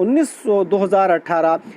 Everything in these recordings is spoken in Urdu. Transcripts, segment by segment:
2018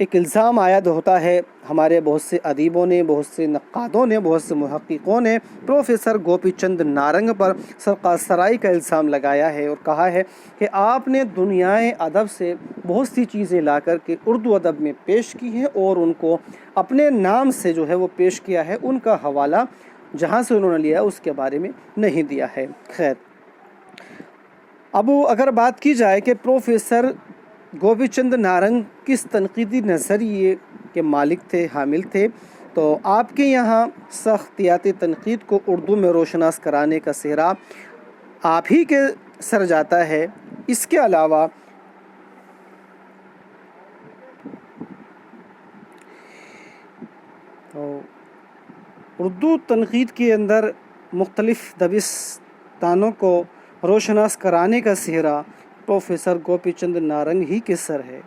ایک الزام عائد ہوتا ہے ہمارے بہت سے ادیبوں نے، بہت سے نقادوں نے، بہت سے محققوں نے پروفیسر گوپی چند نارنگ پر سرقہ سرائی کا الزام لگایا ہے اور کہا ہے کہ آپ نے دنیائے ادب سے بہت سی چیزیں لا کر کے اردو ادب میں پیش کی ہیں اور ان کو اپنے نام سے جو ہے وہ پیش کیا ہے، ان کا حوالہ جہاں سے انہوں نے لیا اس کے بارے میں نہیں دیا ہے۔ خیر، اب اگر بات کی جائے کہ پروفیسر گوپی چند نارنگ کس تنقیدی نظریے کے مالک تھے، حامل تھے، تو آپ کے یہاں سختیاتی تنقید کو اردو میں روشناس کرانے کا سہرا آپ ہی کے سر جاتا ہے۔ اس کے علاوہ اردو تنقید کے اندر مختلف دبستانوں کو روشناس کرانے کا سہرا پروفیسر گوپی چند نارنگ ہی کے سر ہے۔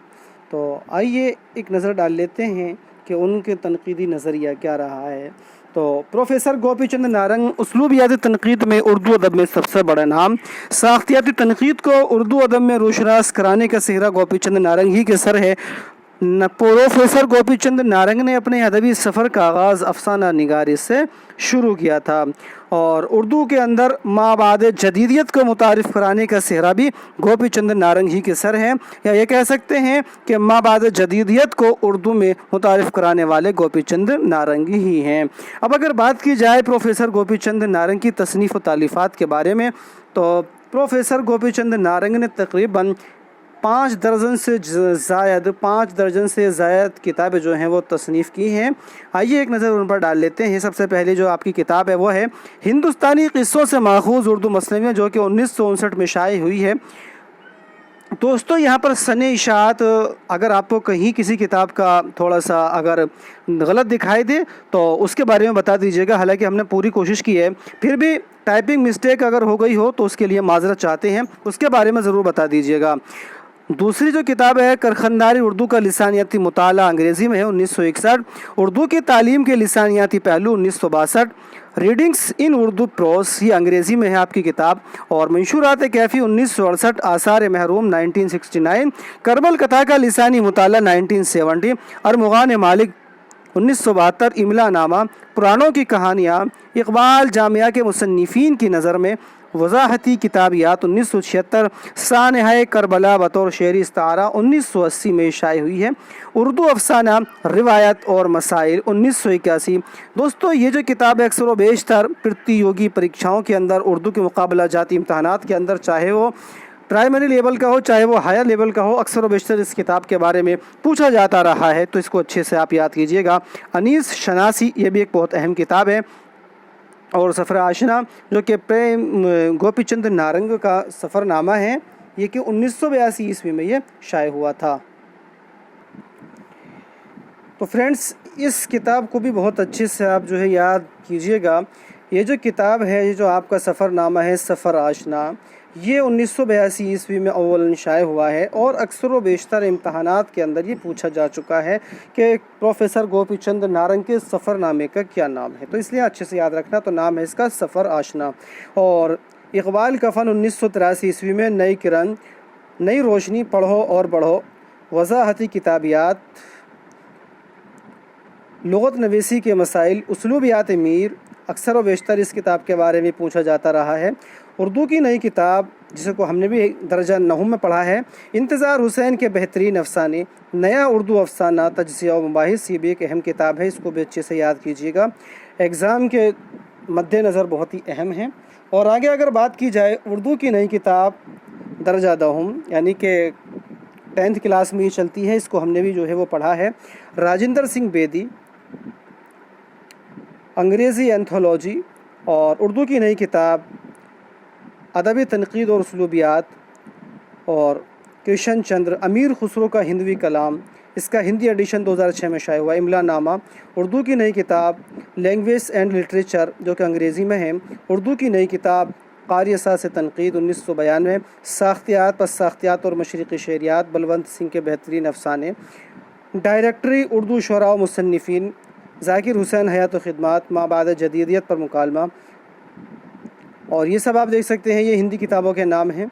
تو آئیے ایک نظر ڈال لیتے ہیں کہ ان کے تنقیدی نظریہ کیا رہا ہے۔ تو پروفیسر گوپی چند نارنگ اسلوبیاتی تنقید میں اردو ادب میں سب سے بڑا نام۔ ساختیاتی تنقید کو اردو ادب میں روشناس کرانے کا سہرا گوپی چند نارنگ ہی کے سر ہے۔ پروفیسر گوپی چند نارنگ نے اپنے ادبی سفر کا آغاز افسانہ نگاری سے شروع کیا تھا اور اردو کے اندر مابعد جدیدیت کو متعارف کرانے کا سہرا بھی گوپی چند نارنگ ہی کے سر ہے، یا یہ کہہ سکتے ہیں کہ مابعد جدیدیت کو اردو میں متعارف کرانے والے گوپی چند نارنگ ہی ہیں۔ اب اگر بات کی جائے پروفیسر گوپی چند نارنگ کی تصنیف و تالیفات کے بارے میں، تو پروفیسر گوپی چند نارنگ نے تقریباً 5 درجن سے زائد کتابیں جو ہیں وہ تصنیف کی ہیں۔ آئیے ایک نظر ان پر ڈال لیتے ہیں۔ سب سے پہلے جو آپ کی کتاب ہے وہ ہے ہندوستانی قصوں سے ماخوذ اردو مثنوی، جو کہ 1959 میں شائع ہوئی ہے۔ دوستو، یہاں پر سن اشاعت اگر آپ کو کہیں کسی کتاب کا تھوڑا سا اگر غلط دکھائی دے تو اس کے بارے میں بتا دیجیے گا، حالانکہ ہم نے پوری کوشش کی ہے، پھر بھی ٹائپنگ مسٹیک اگر ہو گئی ہو تو اس کے لیے معذرت چاہتے ہیں، اس کے بارے میں ضرور بتا دیجیے گا۔ دوسری جو کتاب ہے کرخنداری اردو کا لسانیاتی مطالعہ، انگریزی میں ہے، 1961۔ اردو کی تعلیم کے لسانیاتی پہلو، 1962۔ ریڈنگز ان اردو پروس، یہ انگریزی میں ہے آپ کی کتاب، اور منشورات کیفی، 1968۔ آثار محروم، 1969۔ کربل کتھا کا لسانی مطالعہ، 1970۔ ارمغان مالک، 1972۔ املا نامہ، پرانوں کی کہانیاں، اقبال جامعہ کے مصنفین کی نظر میں وضاحتی کتابیات، 1976۔ سانحہ کربلا بطور شعری استعارہ، 1980 میں شائع ہوئی ہے۔ اردو افسانہ، روایت اور مسائل، 1981۔ دوستو، یہ جو کتاب ہے اکثر و بیشتر پرتی یوگی پریکشاؤں کے اندر، اردو کے مقابلہ جاتی امتحانات کے اندر، چاہے وہ پرائمری لیول کا ہو چاہے وہ ہائر لیول کا ہو، اکثر و بیشتر اس کتاب کے بارے میں پوچھا جاتا رہا ہے، تو اس کو اچھے سے آپ یاد کیجئے گا۔ انیس شناسی، یہ بھی ایک بہت اہم کتاب ہے، اور سفر آشنا جو کہ گوپی چند نارنگ کا سفر نامہ ہے، یہ کہ 1982 عیسوی میں یہ شائع ہوا تھا۔ تو فرینڈز، اس کتاب کو بھی بہت اچھے سے آپ جو ہے یاد کیجئے گا۔ یہ جو کتاب ہے، یہ جو آپ کا سفر نامہ ہے سفر آشنا، یہ 1982 عیسوی میں اولاً شائع ہوا ہے، اور اکثر و بیشتر امتحانات کے اندر یہ پوچھا جا چکا ہے کہ پروفیسر گوپی چند نارنگ کے سفر نامے کا کیا نام ہے، تو اس لیے اچھے سے یاد رکھنا۔ تو نام ہے اس کا سفر آشنا۔ اور اقبال کا فن، 1983 عیسوی میں نئی کرن، نئی روشنی، پڑھو اور بڑھو، وضاحتی کتابیات، لغت نویسی کے مسائل، اسلوبیات میر، اکثر و بیشتر اس کتاب کے بارے میں پوچھا جاتا رہا ہے۔ اردو کی نئی کتاب، جسے کو ہم نے بھی درجہ نہم میں پڑھا ہے، انتظار حسین کے بہترین افسانے، نیا اردو افسانہ، تجزیہ و مباحث، یہ بھی ایک اہم کتاب ہے، اس کو بھی اچھے سے یاد کیجیے گا، ایگزام کے مد نظر بہت ہی اہم ہے۔ اور آگے اگر بات کی جائے اردو کی نئی کتاب درجہ دہم، یعنی کہ 10th کلاس میں یہ چلتی ہے، اس کو ہم نے بھی جو ہے وہ پڑھا ہے، راجندر سنگھ بیدی، انگریزی اینتھولوجی، اور اردو کی نئی کتاب ادبی تنقید اور اسلوبیات، اور کرشن چندر، امیر خسرو کا ہندوی کلام، اس کا ہندی ایڈیشن 2006 میں شائع ہوا۔ املا نامہ، اردو کی نئی کتاب لینگویج اینڈ لٹریچر، جو کہ انگریزی میں ہے، اردو کی نئی کتاب قاری اساس تنقید، 1992۔ ساختیات، پس ساختیات اور مشرقی شعریات، بلونت سنگھ کے بہترین افسانے، ڈائریکٹری اردو شعراء و مصنفین، ذاکر حسین حیات و خدمات، مابعد جدیدیت پر مکالمہ، اور یہ سب آپ دیکھ سکتے ہیں، یہ ہندی کتابوں کے نام ہیں۔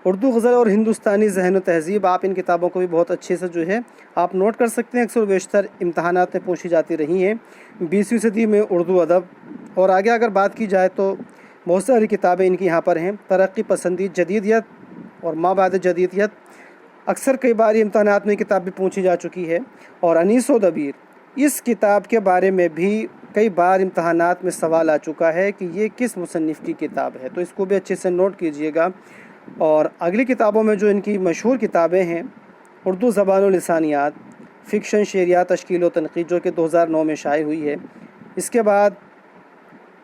اردو غزل اور ہندوستانی ذہن و تہذیب، آپ ان کتابوں کو بھی بہت اچھے سے جو ہے آپ نوٹ کر سکتے ہیں، اکثر و بیشتر امتحانات میں پوچھی جاتی رہی ہیں 20ویں صدی میں اردو ادب۔ اور آگے اگر بات کی جائے تو بہت ساری کتابیں ان کی یہاں پر ہیں، ترقی پسندی، جدیدیت اور ما بعد جدیدیت، اکثر کئی بار امتحانات میں کتاب بھی پوچھی جا چکی ہے۔ اور انیس و دبیر، اس کتاب کے بارے میں بھی کئی بار امتحانات میں سوال آ چکا ہے کہ یہ کس مصنف کی کتاب ہے، تو اس کو بھی اچھے سے نوٹ کیجئے گا۔ اور اگلی کتابوں میں جو ان کی مشہور کتابیں ہیں، اردو زبان و لسانیات، فکشن، شعریات، تشکیل و تنقید، جو کہ 2009 میں شائع ہوئی ہے۔ اس کے بعد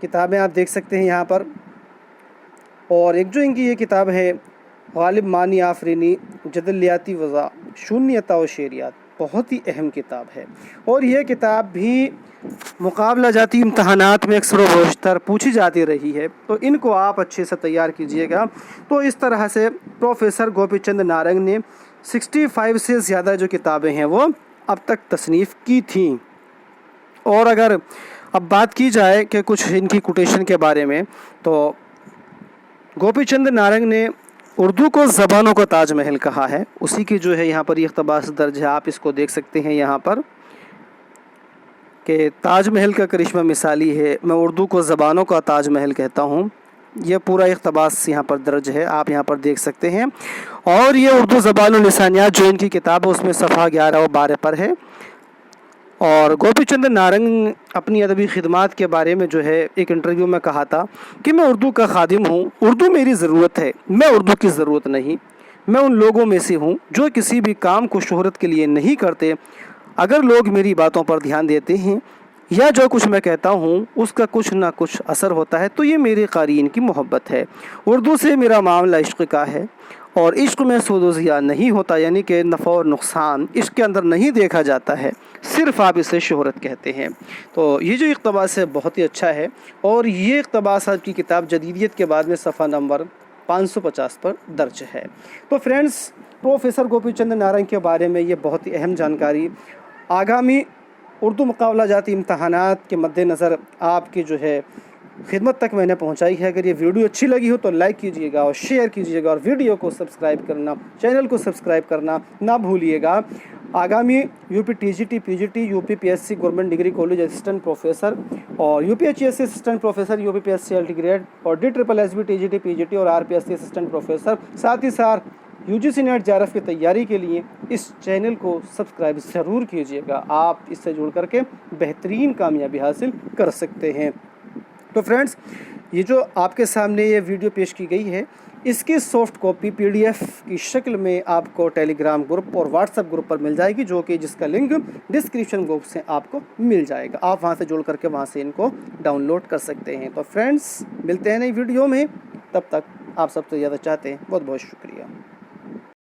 کتابیں آپ دیکھ سکتے ہیں یہاں پر، اور ایک جو ان کی یہ کتاب ہے غالب معنی آفرینی، جدلیاتی وضع، شونیتہ و شعریات، بہت ہی اہم کتاب ہے، اور یہ کتاب بھی مقابلہ جاتی امتحانات میں اکثر و بیشتر پوچھی جاتی رہی ہے، تو ان کو آپ اچھے سے تیار کیجئے گا۔ تو اس طرح سے پروفیسر گوپی چند نارنگ نے 65 سے زیادہ جو کتابیں ہیں وہ اب تک تصنیف کی تھیں۔ اور اگر اب بات کی جائے کہ کچھ ان کی کوٹیشن کے بارے میں، تو گوپی چند نارنگ نے اردو کو زبانوں کا تاج محل کہا ہے، اسی کی جو ہے یہاں پر یہ اقتباس درج ہے، آپ اس کو دیکھ سکتے ہیں یہاں پر کہ تاج محل کا کرشمہ مثالی ہے، میں اردو کو زبانوں کا تاج محل کہتا ہوں، یہ پورا اقتباس یہاں پر درج ہے، آپ یہاں پر دیکھ سکتے ہیں۔ اور یہ اردو زبان و لسانیات جو ان کی کتاب ہے اس میں صفحہ 11 و 12 پر ہے۔ اور گوپی چند نارنگ اپنی ادبی خدمات کے بارے میں جو ہے ایک انٹرویو میں کہا تھا کہ میں اردو کا خادم ہوں، اردو میری ضرورت ہے، میں اردو کی ضرورت نہیں، میں ان لوگوں میں سے ہوں جو کسی بھی کام کو شہرت کے لیے نہیں کرتے، اگر لوگ میری باتوں پر دھیان دیتے ہیں یا جو کچھ میں کہتا ہوں اس کا کچھ نہ کچھ اثر ہوتا ہے تو یہ میرے قارئین کی محبت ہے، اردو سے میرا معاملہ عشق کا ہے، اور عشق میں سود و ضیاع نہیں ہوتا، یعنی کہ نفع اور نقصان عشق کے اندر نہیں دیکھا جاتا ہے، صرف آپ اسے شہرت کہتے ہیں۔ تو یہ جو اقتباس ہے بہت ہی اچھا ہے، اور یہ اقتباس آپ کی کتاب جدیدیت کے بعد میں صفحہ نمبر 550 پر درج ہے۔ تو فرینڈز، پروفیسر گوپی چند نارنگ کے بارے میں یہ بہت ہی اہم جانکاری آگامی اردو مقابلہ جاتی امتحانات کے مد نظر آپ کی جو ہے خدمت تک میں نے پہنچائی ہے۔ اگر یہ ویڈیو اچھی لگی ہو تو لائک کیجئے گا اور شیئر کیجئے گا، اور ویڈیو کو سبسکرائب کرنا، چینل کو سبسکرائب کرنا نہ بھولیے گا۔ آگامی U P T G T, P G T, U P P S C government degree college assistant professor, اور U P H S C assistant professor, U P P S C L T grade, اور D triple S B T G T, P G T اور R P S C assistant professor, ساتھ ہی ساتھ U G C NET J R F کی تیاری کے لیے اس چینل کو سبسکرائب ضرور کیجئے گا، آپ اس سے جڑ کر کے بہترین کامیابی حاصل کر سکتے ہیں۔ تو فرینڈز، یہ جو آپ کے سامنے یہ ویڈیو پیش کی گئی ہے، اس کی soft copy P D F کی شکل میں آپ کو ٹیلی گرام گروپ اور واٹس ایپ گروپ پر مل جائے گی، جس کا لنک ڈسکرپشن باکس سے آپ کو مل جائے گا، آپ وہاں سے جڑ کر کے وہاں سے ان کو ڈاؤن لوڈ کر سکتے ہیں۔ تو فرینڈز، ملتے ہیں نئی ویڈیو میں، تب تک آپ سب سے زیادہ چاہتے ہیں، بہت بہت شکریہ۔